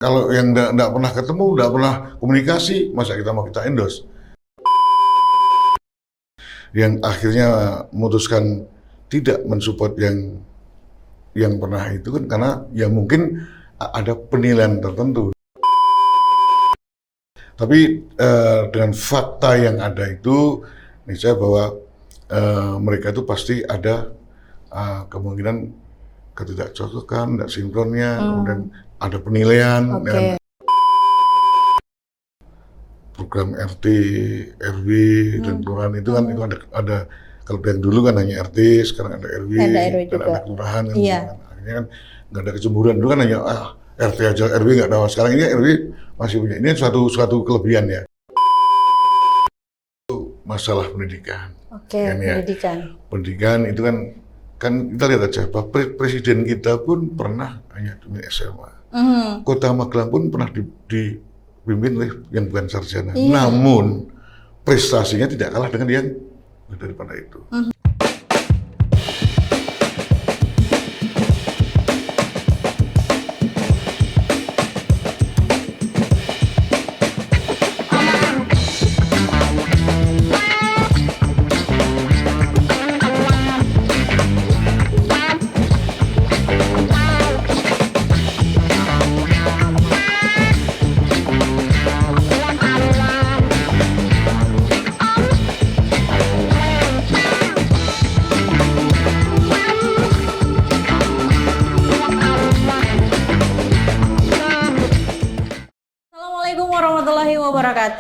Kalau yang nggak pernah ketemu, nggak pernah komunikasi, masa kita mau kita endorse? Yang akhirnya memutuskan tidak mensupport yang pernah itu kan karena ya mungkin ada penilaian tertentu. Tapi dengan fakta yang ada itu, niscaya bahwa mereka itu pasti ada kemungkinan ketidakcocokan, tidak sinkronnya, kemudian ada penilaian. Okay. Program RT, RW, dan kelurahan itu kan itu ada kalau yang dulu kan hanya RT, sekarang ada RW, dan juga. ada kelurahan. Iya. Akhirnya kan nggak ada kecemburuan. Dulu kan hanya RT aja, RW nggak ada. Sekarang ini RW masih punya. Ini suatu kelebihan ya. Masalah pendidikan. Oke, pendidikan. Ya. Pendidikan itu kan kita lihat aja, Presiden kita pun pernah hanya di SMA. Kota Magelang pun pernah dipimpin oleh yang bukan sarjana. Iya. Namun prestasinya tidak kalah dengan yang daripada itu.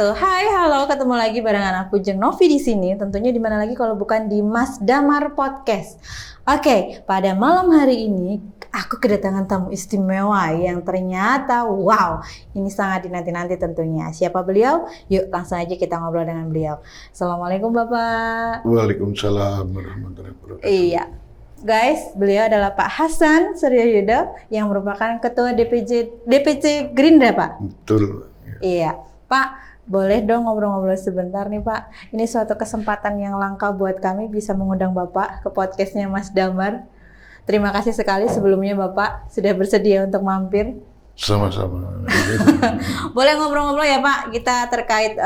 Hai, halo, ketemu lagi barengan aku Jeng Novi di sini. Tentunya di mana lagi kalau bukan di Mas Damar Podcast. Oke, pada malam hari ini aku kedatangan tamu istimewa yang ternyata wow, ini sangat dinanti-nanti tentunya. Siapa beliau? Yuk langsung aja kita ngobrol dengan beliau. Assalamualaikum Bapak. Waalaikumsalam warahmatullahi wabarakatuh. Iya. Guys, beliau adalah Pak Hasan Suryayuda yang merupakan Ketua DPC Gerindra, Pak. Betul. Iya, Pak. Boleh dong ngobrol-ngobrol sebentar nih Pak. Ini suatu kesempatan yang langka buat kami bisa mengundang Bapak ke podcastnya Mas Damar. Terima kasih sekali sebelumnya Bapak sudah bersedia untuk mampir. Sama-sama. Boleh ngobrol-ngobrol ya Pak, kita terkait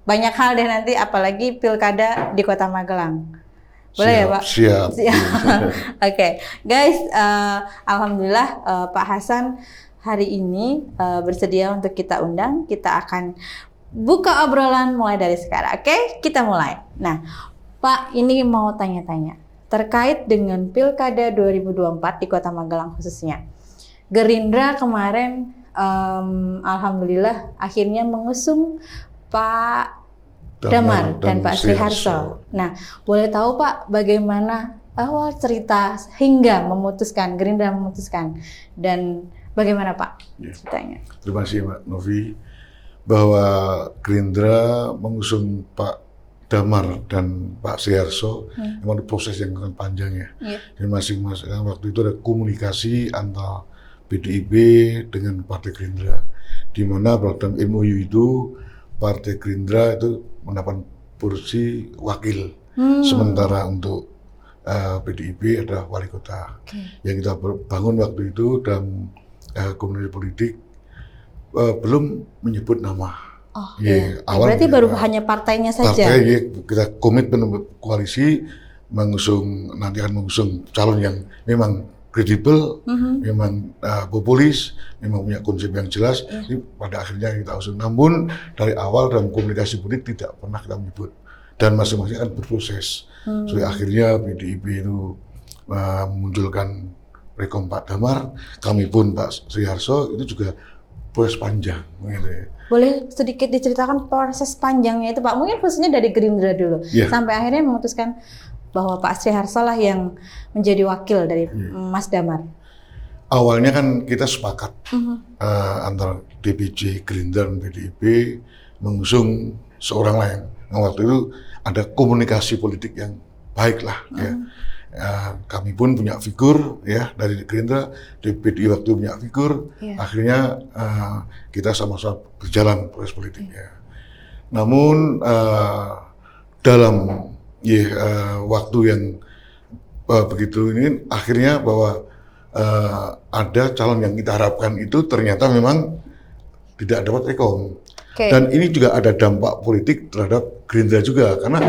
banyak hal deh nanti, apalagi pilkada di Kota Magelang. Boleh ya Pak? Siap. Oke. Guys, alhamdulillah Pak Hasan hari ini bersedia untuk kita undang. Kita akan buka obrolan mulai dari sekarang. Oke, kita mulai. Nah, Pak, ini mau tanya-tanya terkait dengan Pilkada 2024 di Kota Magelang khususnya. Gerindra kemarin alhamdulillah akhirnya mengusung Pak Damar dan Pak Sriharso. Nah, boleh tahu Pak bagaimana awal cerita hingga Gerindra memutuskan dan bagaimana Pak ceritanya? Terima kasih Mbak Novi, bahwa Gerindra mengusung Pak Damar dan Pak Sriharso memang proses yang panjang ya. Dan masing-masing waktu itu ada komunikasi antara PDIP dengan Partai Gerindra, di mana dalam MOU itu Partai Gerindra itu mendapat kursi wakil sementara untuk PDIP ada wali kota. Yang kita bangun waktu itu dalam komunikasi politik belum menyebut nama. Berarti baru hanya partainya saja. Partai kita komitmen koalisi nanti akan mengusung calon yang memang kredibel, memang populis, memang punya konsep yang jelas. Pada akhirnya kita usung. Namun dari awal dalam komunikasi politik tidak pernah kita menyebut, dan masing-masing akan berproses. Sampai akhirnya PDIP itu memunculkan Rekom Pak Damar, kami pun Pak Sriharso, itu juga proses panjang. Gitu ya. Boleh sedikit diceritakan proses panjangnya itu Pak, mungkin khususnya dari Gerindra dulu, sampai akhirnya memutuskan bahwa Pak Sriharso lah yang menjadi wakil dari Mas Damar. Awalnya kan kita sepakat antara DPC, Gerindra dan PDIP mengusung seorang lain. Nah, waktu itu ada komunikasi politik yang baik lah. Ya. Kami pun punya figur ya dari Gerindra, DPD waktu punya figur, akhirnya kita sama-sama berjalan proses politiknya. Namun dalam waktu yang begitu ini akhirnya bahwa ada calon yang kita harapkan itu ternyata memang tidak dapat rekom. Oke. Dan ini juga ada dampak politik terhadap Gerindra juga, karena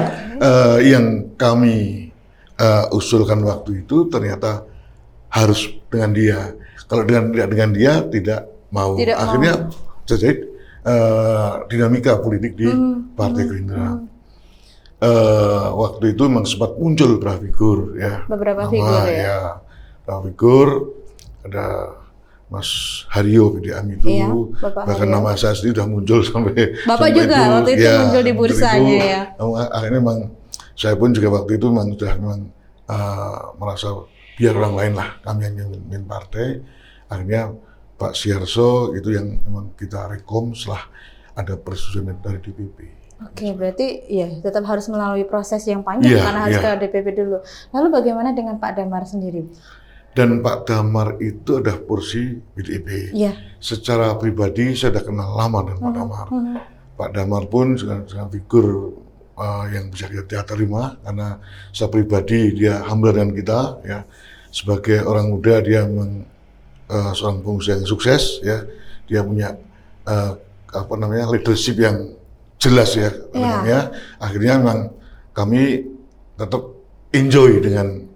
yang kami usulkan waktu itu ternyata harus dengan dia. Kalau tidak dengan dia tidak mau. Tidak Akhirnya terjadi dinamika politik di Partai Gerindra. Waktu itu memang sempat muncul beberapa figur, ya. Beberapa figur, ya. Beberapa figur, ada Mas Haryo PDAM itu, Iya, Bapak bahkan Haryo. nama saya sendiri sudah muncul sampai Bapak sampai juga waktu itu muncul di bursanya, ya. Akhirnya memang saya pun juga waktu itu memang sudah merasa biar orang lain lah, kami yang memimpin partai. Akhirnya Pak Siarso itu yang memang kita rekom setelah ada persetujuan dari DPP. Oke, berarti ya tetap harus melalui proses yang panjang karena harus ke DPP dulu. Lalu bagaimana dengan Pak Damar sendiri? Dan Pak Damar itu ada porsi PDIP. Iya. Secara pribadi saya sudah kenal lama dengan Pak Damar. Pak Damar pun dengan figur yang bisa kita terima, karena secara pribadi dia humble dengan kita, ya. Sebagai orang muda dia memang seorang pengusaha yang sukses, ya. Dia punya leadership yang jelas, ya. Yeah. Akhirnya memang kami tetap enjoy dengan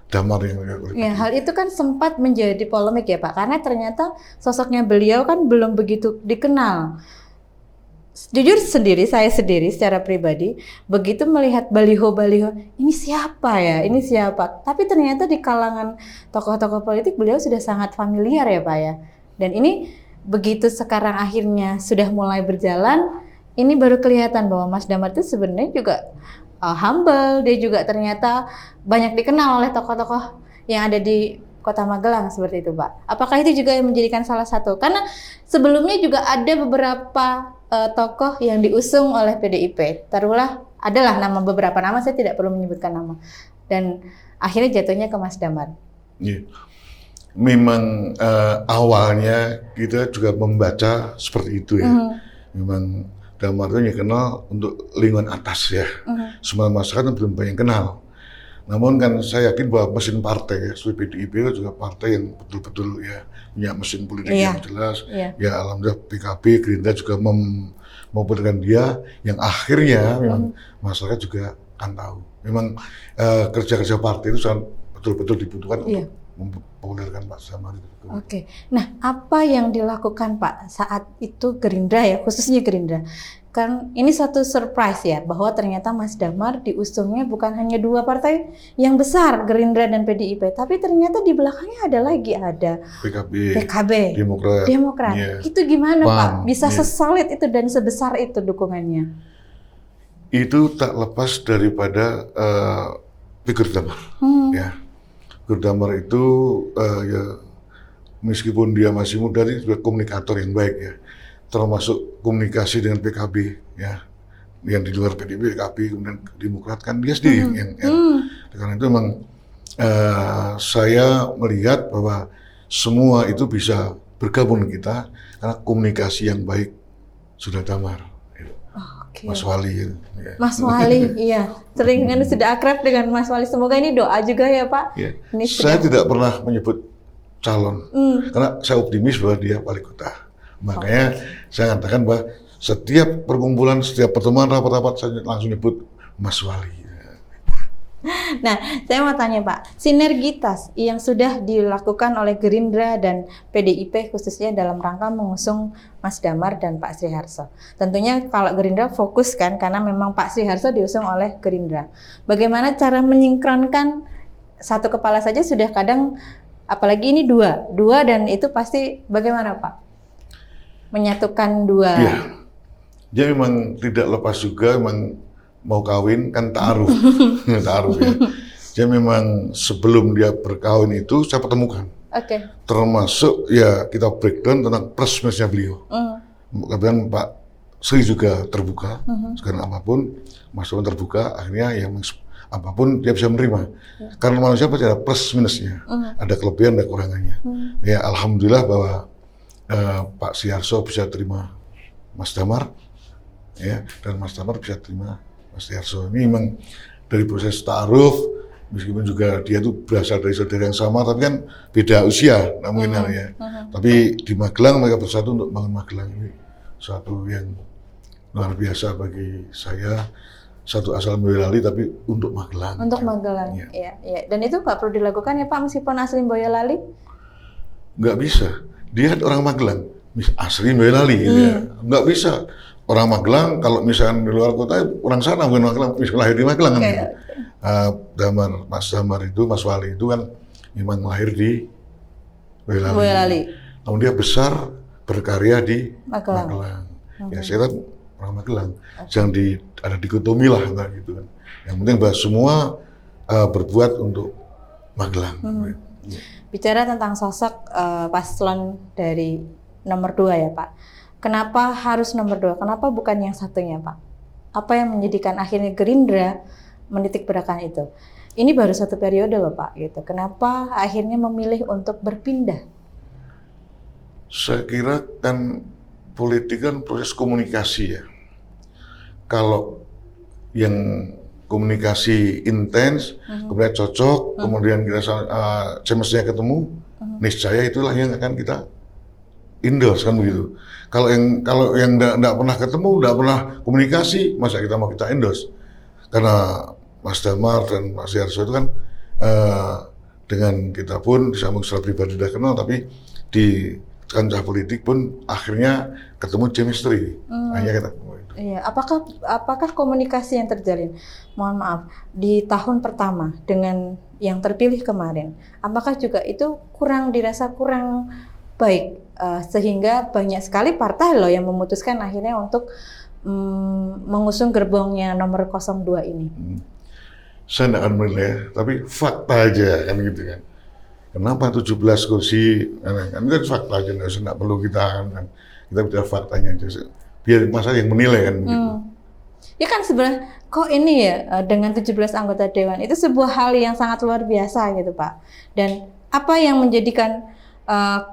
Damar yang ya, hal itu kan sempat menjadi polemik ya Pak, karena ternyata sosoknya beliau kan belum begitu dikenal. Jujur saya sendiri secara pribadi begitu melihat baliho-baliho, ini siapa ya, ini siapa. Tapi ternyata di kalangan tokoh-tokoh politik beliau sudah sangat familiar ya Pak ya. Dan ini begitu sekarang akhirnya sudah mulai berjalan, ini baru kelihatan bahwa Mas Damar itu sebenarnya juga humble. Dia juga ternyata banyak dikenal oleh tokoh-tokoh yang ada di Kota Magelang seperti itu Pak. Apakah itu juga yang menjadikan salah satu? Karena sebelumnya juga ada beberapa tokoh yang diusung oleh PDIP. Taruhlah adalah beberapa nama, saya tidak perlu menyebutkan nama. Dan akhirnya jatuhnya ke Mas Damar. Yeah. Memang awalnya kita juga membaca seperti itu ya. Memang Damar itu dikenal untuk lingkungan atas ya. Semua masyarakat belum banyak kenal. Namun kan saya yakin bahwa mesin partai ya, seperti PDIP itu juga partai yang betul-betul ya punya mesin politik yang jelas. Ya alhamdulillah PKB, Gerindra juga memperhatikan dia, yang akhirnya memang masyarakat juga akan tahu. Memang kerja-kerja partai itu sangat betul-betul dibutuhkan untuk mempopulerkan Pak Damar itu. Oke. Nah, apa yang dilakukan Pak saat itu Gerindra ya, khususnya Gerindra? Kan ini satu surprise ya, bahwa ternyata Mas Damar diusungnya bukan hanya dua partai yang besar, Gerindra dan PDIP, tapi ternyata di belakangnya ada lagi, ada PKB, Demokrat. Yeah. Itu gimana Pak? Bisa sesolid itu dan sebesar itu dukungannya? Itu tak lepas daripada figur Damar. Ya. Figur Damar itu ya meskipun dia masih muda, dia juga komunikator yang baik ya. Termasuk komunikasi dengan PKB ya, yang di luar PDIP, PKB, kemudian Demokrat kan dia sendiri yang karena itu memang saya melihat bahwa semua itu bisa bergabung dengan kita karena komunikasi yang baik sudah Damar. Mas Wali ya. Mas Wali, iya. Sering sudah akrab dengan Mas Wali. Semoga ini doa juga ya Pak. Ya. Saya tidak pernah menyebut calon, karena saya optimis bahwa dia wali kota. Makanya saya katakan bahwa setiap perkumpulan, setiap pertemuan, rapat-rapat saya langsung nyebut Mas Wali. Nah, saya mau tanya Pak, sinergitas yang sudah dilakukan oleh Gerindra dan PDIP khususnya dalam rangka mengusung Mas Damar dan Pak Sriharso. Tentunya kalau Gerindra fokus kan, karena memang Pak Sriharso diusung oleh Gerindra. Bagaimana cara menyingkronkan satu kepala saja sudah kadang, apalagi ini dua dan itu pasti bagaimana Pak? Menyatukan dua. Iya, dia memang tidak lepas juga, memang mau kawin kan ta'aruf. Ta'aruf ya. Dia memang sebelum dia berkawin itu saya pertemukan. Termasuk ya kita breakdown tentang plus minusnya beliau. Kemudian Pak Sri juga terbuka, sekarang apapun Mas Damar terbuka, akhirnya yang apapun dia bisa menerima. Karena manusia pasti ada plus minusnya, ada kelebihan, ada kekurangannya. Ya alhamdulillah bahwa Pak Sriharso bisa terima Mas Damar, ya, dan Mas Damar bisa terima Mas Sriharso. Ini memang dari proses ta'aruf meskipun juga dia tuh berasal dari saudara yang sama, tapi kan beda usia nominalnya. Tapi di Magelang mereka bersatu untuk bangun Magelang. Ini suatu yang luar biasa bagi saya. Satu asal Boyolali tapi untuk Magelang. Untuk Magelang, iya. Dan itu nggak perlu dilakukan ya Pak, meskipun asli Boyolali? Nggak bisa. Dia orang Magelang, asli Boyolali, gitu ya. Nggak bisa. Orang Magelang, kalau misalnya di luar kota, orang sana bukan Magelang, bisa lahir di Magelang kan. Gitu. Mas Damar itu, Mas Wali itu kan memang lahir di Boyolali. Namun dia besar berkarya di Magelang. Ya saya kan orang Magelang. Jangan ada dikotomi lah gitu kan. Yang penting bahwa semua berbuat untuk Magelang. Bicara tentang sosok paslon dari nomor 2 ya Pak. Kenapa harus nomor 2? Kenapa bukan yang satunya Pak? Apa yang menjadikan akhirnya Gerindra menitik beratkan itu? Ini baru 1 periode loh Pak. Gitu. Kenapa akhirnya memilih untuk berpindah? Saya kira kan politik kan proses komunikasi ya. Kalau yang komunikasi intens, kemudian cocok, kemudian kita semestinya ketemu, niscaya itulah yang akan kita endorse kan begitu. Kalau yang enggak pernah ketemu, enggak pernah komunikasi, masa kita mau kita endorse? Karena Mas Damar dan Mas Yarso itu kan dengan kita pun disambung secara pribadi sudah kenal, tapi di kancah politik pun akhirnya ketemu chemistry. Hanya kita ketemu itu. Iya, apakah komunikasi yang terjalin, mohon maaf, di tahun pertama dengan yang terpilih kemarin, apakah juga itu dirasa kurang baik sehingga banyak sekali partai loh yang memutuskan akhirnya untuk mengusung gerbongnya nomor 02 ini? Saya tidak akan menilai, tapi fakta aja kan gitu kan. Kenapa 17 kursi? Kan itu fakta aja, nggak perlu kita bicara faktanya aja. Biar masa yang menilai kan begitu. Ya kan sebenarnya kok ini ya dengan 17 anggota dewan itu sebuah hal yang sangat luar biasa gitu Pak. Dan apa yang menjadikan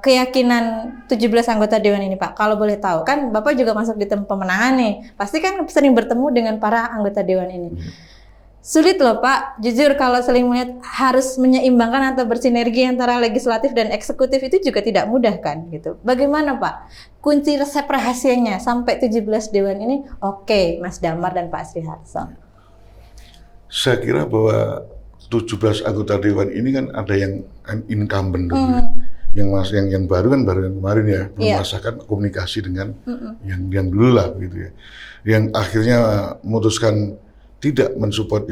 keyakinan 17 anggota dewan ini Pak? Kalau boleh tahu, kan Bapak juga masuk di tim pemenangan nih. Pasti kan sering bertemu dengan para anggota dewan ini. Sulit loh Pak, jujur kalau sering melihat harus menyeimbangkan atau bersinergi antara legislatif dan eksekutif itu juga tidak mudah kan gitu. Bagaimana Pak? Kunci resep rahasianya sampai 17 dewan ini oke, Mas Damar dan Pak Sriharso. Saya kira bahwa 17 anggota dewan ini kan ada yang incumbent dulu. Yang baru kan baru yang kemarin ya, merasakan komunikasi dengan yang dulu lah gitu ya. Yang akhirnya memutuskan tidak mensupport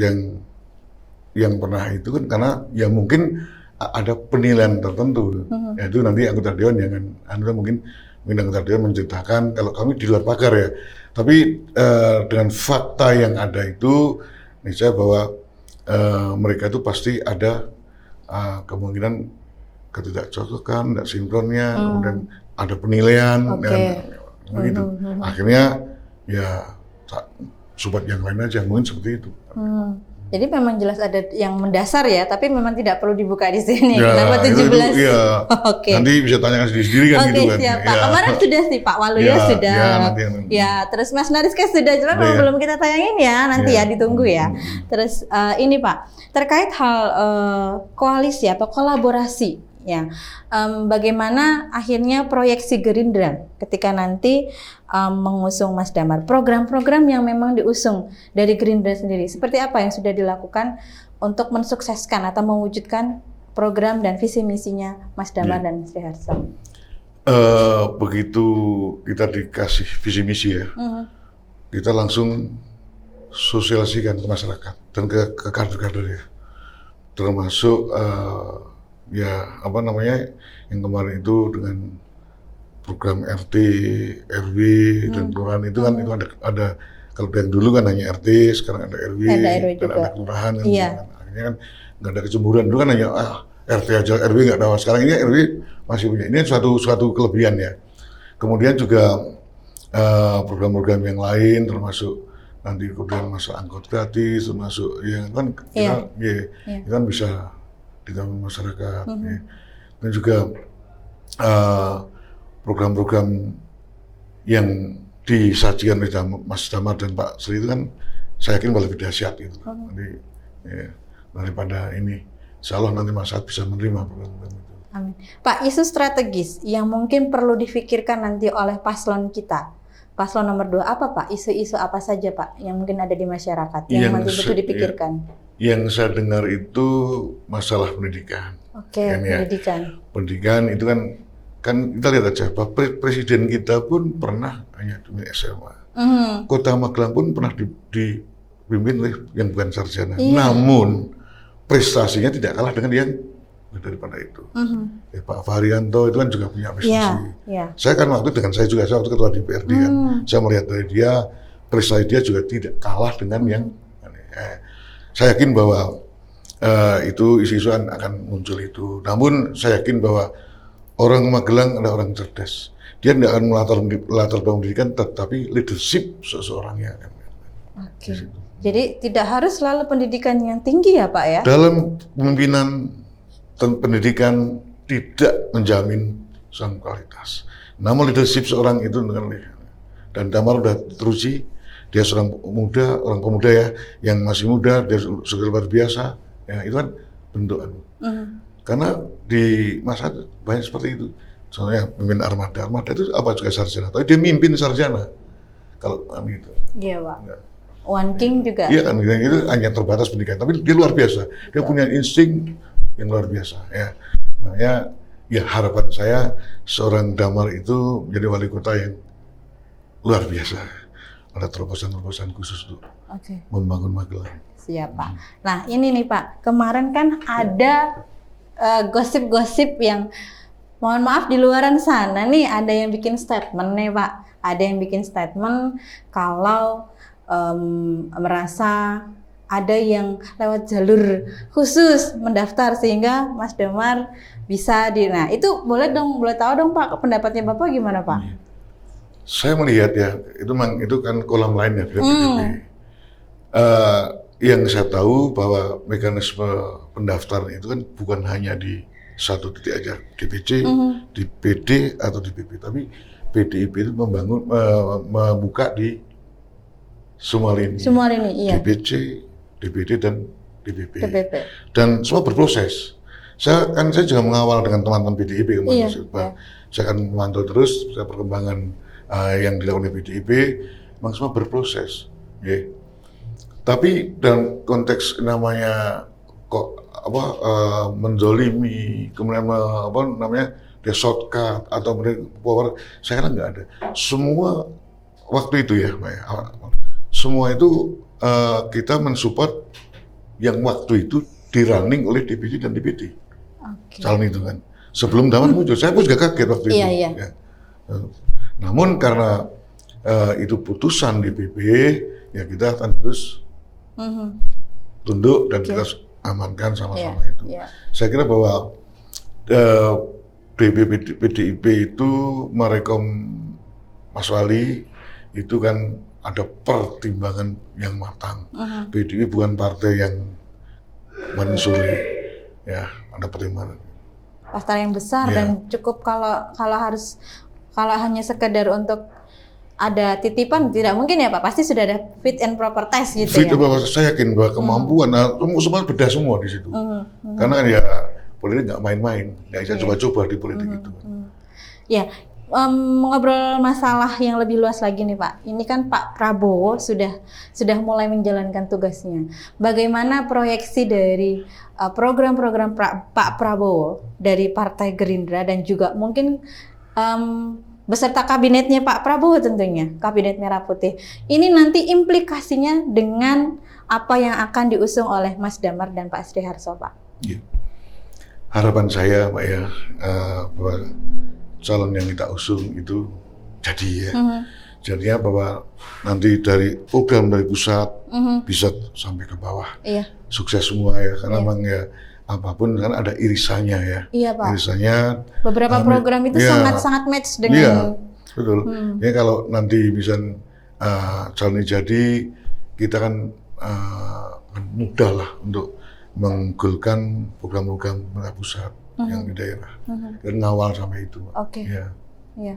yang pernah itu kan karena ya mungkin ada penilaian tertentu. Yaitu nanti anggota dewan mungkin anggota dewan menceritakan kalau kami di luar pagar ya. Tapi dengan fakta yang ada itu, niscaya bahwa mereka itu pasti ada kemungkinan ketidakcocokan, tidak sinkronnya, kemudian ada penilaian dan begitu. Akhirnya ya sobat yang lain aja, mungkin seperti itu. Jadi memang jelas ada yang mendasar ya, tapi memang tidak perlu dibuka di sini. Ya, kenapa 17? Iya. Nanti bisa tanyakan sendiri kan gitu kan. Siap, Pak. Kemarin sudah sih Pak Waluyo sudah. Ya, terus Mas Nariska sudah, cuma belum kita tayangin ya, nanti ya ditunggu ya. Terus ini Pak, terkait hal koalisi atau kolaborasi. Ya, bagaimana akhirnya proyeksi Gerindra ketika nanti mengusung Mas Damar, program-program yang memang diusung dari Gerindra sendiri, seperti apa yang sudah dilakukan untuk mensukseskan atau mewujudkan program dan visi misinya Mas Damar dan Sriharso? Begitu kita dikasih visi misi ya, kita langsung sosialisasikan ke masyarakat dan ke kader-kader ya, termasuk yang kemarin itu dengan program RT, RW dan kelurahan itu kan itu ada kalau yang dulu kan hanya RT, sekarang ada RW, dan ada kelurahan kan. Akhirnya kan nggak ada kecemburuan, dulu kan hanya RT aja, RW nggak ada. Sekarang ini RW masih punya. Ini suatu kelebihan ya. Kemudian juga program-program yang lain termasuk nanti kemudian masa angkot gratis, termasuk ya kan kita kan bisa ditambah masyarakat, ya. Dan juga program-program yang disajikan oleh Mas Damar dan Pak Sri itu kan saya yakin lebih dahsyat gitu. Nanti, ya. daripada ini. Insya Allah nanti Mas Saad bisa menerima program itu. Amin. Pak, isu strategis yang mungkin perlu difikirkan nanti oleh paslon kita. Paslon nomor 2 apa Pak? Isu-isu apa saja Pak yang mungkin ada di masyarakat yang nanti betul dipikirkan? Yang saya dengar itu masalah pendidikan. Oke, pendidikan. Pendidikan itu kan kita lihat aja, Pak Presiden kita pun pernah hanya di SMA. Kota Magelang pun pernah dipimpin oleh yang bukan sarjana. Namun prestasinya tidak kalah dengan yang daripada itu. Pak Fahrianto itu kan juga punya prestasi. Saya kan waktu waktu ketua DPRD kan, saya melihat dari dia prestasi dia juga tidak kalah dengan yang. Saya yakin bahwa itu isu-isu akan muncul itu. Namun saya yakin bahwa orang Magelang adalah orang cerdas. Dia tidak akan melatar belakang pendidikan, tetapi leadership seseorangnya. Oke. Jadi tidak harus selalu pendidikan yang tinggi ya Pak ya? Dalam kepemimpinan pendidikan tidak menjamin sang kualitas. Namun leadership seorang itu dengan dan Damar sudah teruji, dia seorang pemuda ya, yang masih muda, dia sudah luar biasa, ya itu kan bentuk. Karena di masa banyak seperti itu. Soalnya pemimpin armada itu apa juga sarjana, tapi dia mimpin sarjana. Kalau kami itu. Iya Pak. One King juga. Iya kan, itu hanya terbatas pendidikan, tapi dia luar biasa. Dia punya insting yang luar biasa ya. Makanya ya harapan saya seorang Damar itu menjadi wali kota yang luar biasa. Ada terobosan-terobosan khusus untuk membangun Magelang. Siap Pak. Nah ini nih Pak, kemarin kan ada gosip-gosip yang mohon maaf di luaran sana nih ada yang bikin statement nih Pak. Ada yang bikin statement kalau merasa ada yang lewat jalur khusus mendaftar sehingga Mas Damar bisa nah itu boleh tahu dong Pak pendapatnya Bapak gimana Pak? Saya melihat ya itu kan kolam lain ya PDIP. Yang saya tahu bahwa mekanisme pendaftaran itu kan bukan hanya di satu titik aja, DPC, di PD atau di PP, tapi PDIP itu membuka di semua lini, iya. DPC, DPD dan DPP. Dan semua berproses. Saya juga mengawal dengan teman-teman PDIP kemarin. Saya akan memantau terus perkembangan yang dilakukan oleh PDIP, memang semua berproses. Tapi dalam konteks namanya menzolimi, kemudian dia shortcut atau power, saya kira nggak ada. Semua waktu itu ya, Pak ya, semua itu kita mensupport yang waktu itu di-running oleh DPC dan DPD. Calon itu kan. Sebelum Damar muncul, saya pun juga kaget waktu itu. Ya. Namun karena itu putusan DPP, ya kita akan terus tunduk dan kita amankan sama-sama itu. Saya kira bahwa PDIP itu merekom Mas Wali itu kan ada pertimbangan yang matang. PDIP bukan partai yang mensuri, ya ada pertimbangan. Partai yang besar dan cukup kalau hanya sekedar untuk ada titipan tidak mungkin ya Pak, pasti sudah ada fit and proper test gitu fit ya. Saya yakin bahwa kemampuan, semua beda semua di situ. Karena kan ya politik nggak main-main, nggak bisa coba-coba di politik itu. Ya, ngobrol masalah yang lebih luas lagi nih Pak. Ini kan Pak Prabowo sudah mulai menjalankan tugasnya. Bagaimana proyeksi dari program-program Pak Prabowo dari Partai Gerindra dan juga mungkin beserta kabinetnya Pak Prabowo tentunya, Kabinet Merah Putih. Ini nanti implikasinya dengan apa yang akan diusung oleh Mas Damar dan Pak Sriharso, Pak. Ya. Harapan saya, Pak ya, bahwa calon yang kita usung itu jadi ya. Jadinya bahwa nanti dari program dari pusat bisa sampai ke bawah. Sukses semua ya, karena memang ya apapun kan ada irisannya ya. Iya Pak. Irisannya. Beberapa program itu sangat match dengan. Iya, betul. Ya kalau nanti bisa calon ini jadi, kita kan mudah lah untuk menggolkan program-program pemerintah pusat yang di daerah dan ngawal sampai itu. Oke. Ya. Iya.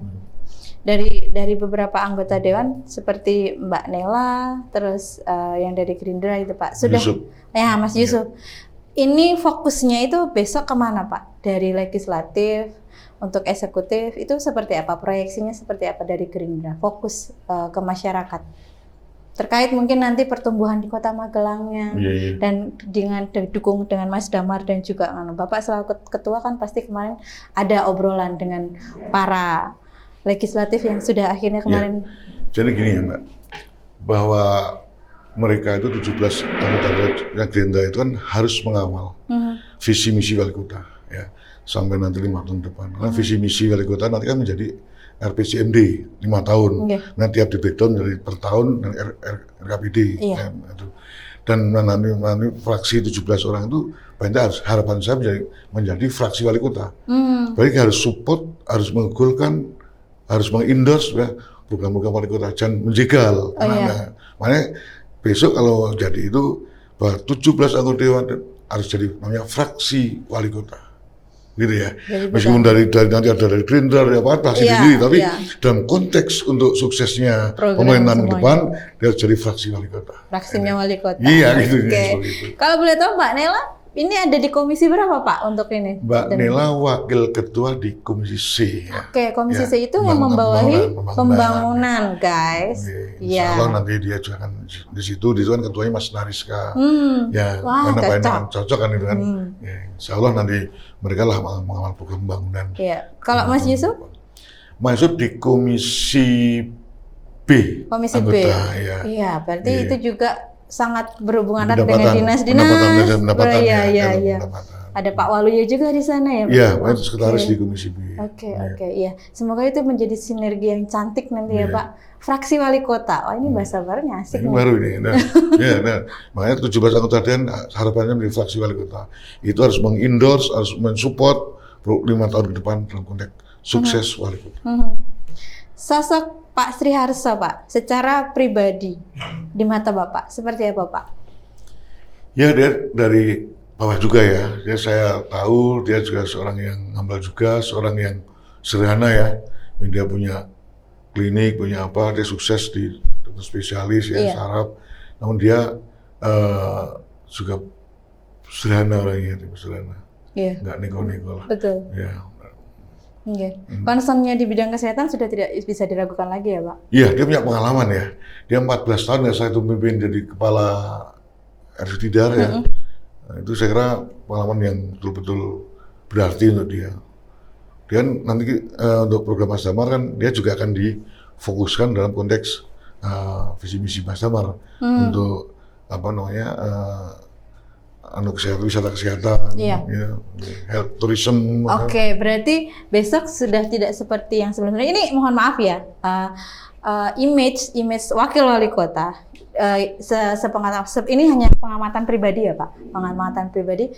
Dari beberapa anggota dewan seperti Mbak Nela, terus yang dari Gerindra itu Pak sudah Yusuf. ya Mas Yusuf. Ini fokusnya itu besok kemana Pak? Dari legislatif untuk eksekutif itu seperti apa? Proyeksinya seperti apa dari Gerindra? Fokus ke masyarakat. Terkait mungkin nanti pertumbuhan di Kota Magelangnya dan dengan didukung dengan Mas Damar dan juga Bapak selaku ketua kan pasti kemarin ada obrolan dengan para legislatif yang sudah akhirnya kemarin. Jadi gini ya Mbak, bahwa mereka itu 17 anggota Gerindra itu kan harus mengawal visi misi wali kota ya sampai nanti 5 tahun depan. Karena visi misi wali kota nanti kan menjadi RPJMD 5 tahun. Nanti tiap di breakdown dari per tahun dan RKPD. Ya, itu. Dan nanti fraksi 17 orang itu banyak harapan saya menjadi fraksi wali kota. Berarti harus support, harus menggolkan, harus meng-endorse ya, program-program wali kota dan menjegal. Makanya besok kalau jadi itu bahwa 17 anggota dewan harus jadi namanya fraksi wali kota. Gitu ya. Meskipun dari nanti ada dari Gerindra dari apa fraksi sendiri, tapi dalam konteks untuk suksesnya pemerintahan ke depan dia harus jadi fraksi wali kota. Fraksinya wali kota. Iya gitu. Kalau boleh tahu Mbak Nela, ini ada di komisi berapa Pak untuk ini? Mbak Nela wakil ketua di komisi C. Ya. Oke, komisi C itu yang membawahi pembangunan guys. Insya Allah nanti dia juga akan di situ kan ketuanya Mas Nariska. Ya, karena cocok kan itu kan. Ya, insya Allah nanti mereka lah mengawal program pembangunan. Iya. Kalau Mas Yusuf? Mas Yusuf di komisi B. Komisi B. Iya, berarti itu juga sangat berhubungan erat dengan dinas-dinas. Iya. Ada Pak Waluyo juga di sana ya Pak? Iya, Pak sekretaris di Komisi B. Oke, iya. Semoga itu menjadi sinergi yang cantik nanti ya Pak. Fraksi wali kota. Wah, ini bahasa barunya asik ini nih. Baru ini. Makanya 17 anggota dewan harapannya menjadi fraksi wali kota. Itu harus meng-endorse, harus mensupport 5 tahun ke depan dalam konteks sukses wali kota. Sosok Pak Sriharso Pak, secara pribadi di mata Bapak seperti apa Pak? Ya dia dari bawah juga ya. Saya tahu dia juga seorang yang humble juga, seorang yang sederhana ya. Dia punya klinik, punya apa, dia sukses di dokter spesialis ya, saraf. Namun dia juga sederhana orangnya, sederhana. Nggak neko-neko lah. Betul. Ya. Concernnya di bidang kesehatan sudah tidak bisa diragukan lagi ya Pak? Iya, dia punya pengalaman ya. Dia 14 tahun ya saya itu memimpin jadi kepala RSUD Tidar ya. Nah, itu saya kira pengalaman yang betul-betul berarti untuk dia. Dia nanti untuk program Mas Damar kan dia juga akan difokuskan dalam konteks visi misi Mas Damar untuk apa namanya wisata kesehatan, health tourism. Oke, berarti besok sudah tidak seperti yang sebelumnya. Ini mohon maaf ya, image wakil wali kota. Ini hanya pengamatan pribadi ya Pak, pengamatan pribadi.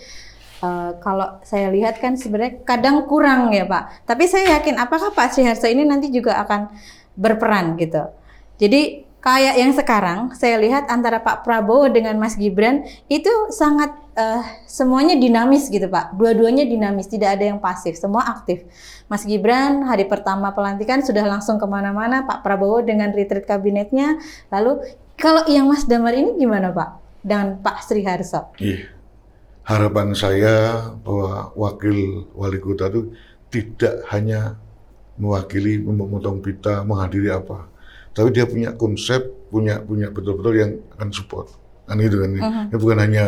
Kalau saya lihat kan sebenarnya kadang kurang ya Pak. Tapi saya yakin apakah Pak Sriharso ini nanti juga akan berperan gitu. Jadi kayak yang sekarang saya lihat antara Pak Prabowo dengan Mas Gibran itu sangat semuanya dinamis gitu Pak. Dua-duanya dinamis, tidak ada yang pasif, semua aktif. Mas Gibran hari pertama pelantikan sudah langsung kemana-mana, Pak Prabowo dengan retreat kabinetnya. Lalu kalau yang Mas Damar ini gimana Pak? Dengan Pak Sriharso? Iya. Harapan saya bahwa wakil wali kota itu tidak hanya mewakili, memotong pita, menghadiri apa. Tapi dia punya konsep, punya betul-betul yang akan support. Kan gitu kan. Dia bukan hanya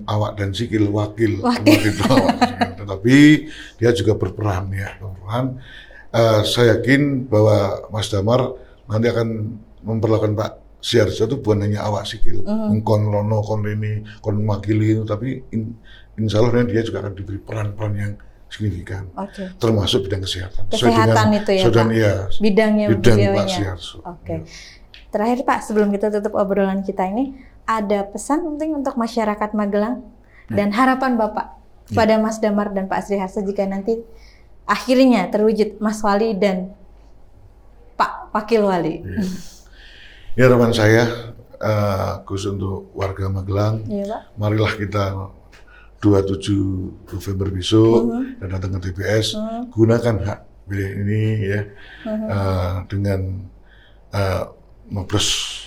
awak dan sikil wakil itu awak. Tetapi dia juga berperan ya, saya yakin bahwa Mas Damar nanti akan memperlakukan Pak Sriharso itu bukan hanya awak sikil, kon lono, kon ini, kon makili itu, tapi insya Allah dia juga akan diberi peran-peran yang signifikan, termasuk bidang kesehatan. Kesehatan itu ya Pak? Iya, bidang Pak Sriharso. Terakhir Pak, sebelum kita tutup obrolan kita ini, ada pesan penting untuk masyarakat Magelang dan harapan Bapak kepada Mas Damar dan Pak Sriharso jika nanti akhirnya terwujud Mas Wali dan Pak Wakil Wali. Ya, harapan saya khusus untuk warga Magelang, marilah kita 27 November besok dan datang ke TPS, gunakan hak pilih ini ya dengan Mapres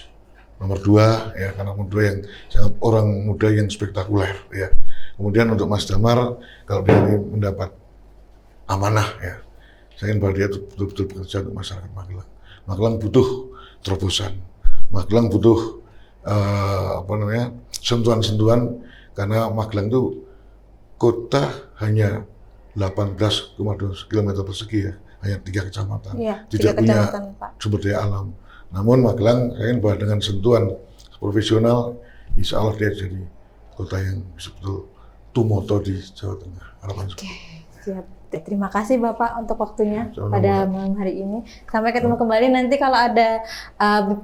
nomor 2 ya, karena nomor 2 yang sangat orang muda yang spektakuler ya. Kemudian untuk Mas Damar, kalau dia ini mendapat amanah ya, saya ingin bahwa dia betul-betul bekerja untuk masyarakat Magelang. Magelang butuh terobosan, Magelang butuh sentuhan-sentuhan, karena Magelang itu kota hanya 18,2 km persegi ya, hanya 3 kecamatan, Iya, tidak 3 punya kecamatan, Pak. sumber daya alam. Namun Magelang, saya ingin bahwa dengan sentuhan profesional, insya Allah dia jadi kota yang betul-betul tumoto di Jawa Tengah. Harapan Oke, siap. Terima kasih Bapak untuk waktunya Sama-sama. pada malam hari ini. Sampai ketemu kembali nanti kalau ada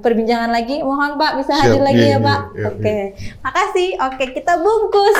perbincangan lagi. Mohon Pak bisa Siap, hadir lagi iya, ya Pak. iya, iya. Oke, makasih. Oke, kita bungkus.